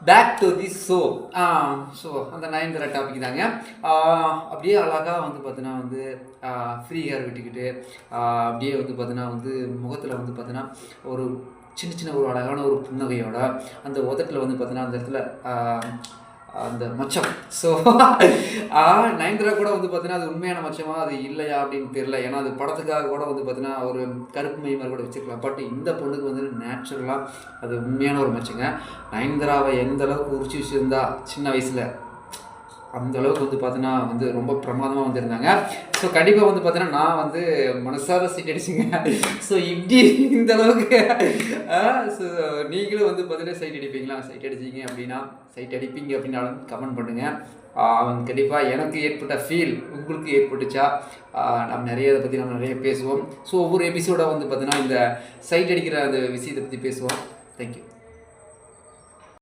Back to the so அந்த Nayanthara topic தாங்க. அப்படியே அழகாக வந்து பார்த்தீங்கன்னா வந்து ஃப்ரீ ஹேர் விட்டுக்கிட்டு அப்படியே வந்து பார்த்தீங்கன்னா வந்து முகத்தில் வந்து பார்த்தீங்கன்னா ஒரு சின்ன சின்ன ஒரு அழகான ஒரு புன்னகையோட அந்த உதட்டில் வந்து பார்த்தீங்கன்னா அந்த இடத்துல அந்த மச்சம். ஸோ நயன்தாரா கூட வந்து பார்த்தீங்கன்னா அது உண்மையான மச்சமா அது இல்லையா அப்படின்னு தெரியல. ஏன்னா அது படத்துக்காக கூட வந்து பார்த்தீங்கன்னா ஒரு கருப்பு மை மாதிரி கூட வச்சுருக்கலாம். பட் இந்த பொண்ணுக்கு வந்து நேச்சுரலாக அது உண்மையான ஒரு மச்சங்க. நயன்தாராவை எந்த அளவுக்கு உரிச்சு வச்சுருந்தா சின்ன வயசில் அந்த அளவுக்கு வந்து பார்த்தீங்கன்னா வந்து ரொம்ப பிரமாதமாக வந்துருந்தாங்க. ஸோ கண்டிப்பாக வந்து பார்த்தீங்கன்னா நான் வந்து மனசார சைட் அடிச்சுங்க. ஸோ இப்படி இந்த அளவுக்கு ஸோ நீங்களும் வந்து பார்த்தீங்கன்னா சைட் அடிப்பீங்களா? சைட் அடிச்சிங்க அப்படின்னா சைட் அடிப்பீங்க அப்படின்னாலும் கமெண்ட் பண்ணுங்கள். கண்டிப்பாக எனக்கு ஏற்பட்ட ஃபீல் உங்களுக்கு ஏற்பட்டுச்சா? நம்ம நிறைய இதை பற்றி நம்ம நிறைய பேசுவோம். ஸோ ஒவ்வொரு எபிசோடாக வந்து பார்த்தீங்கன்னா இந்த சைட் அடிக்கிற அந்த விஷயத்தை பற்றி பேசுவோம். தேங்க்யூ.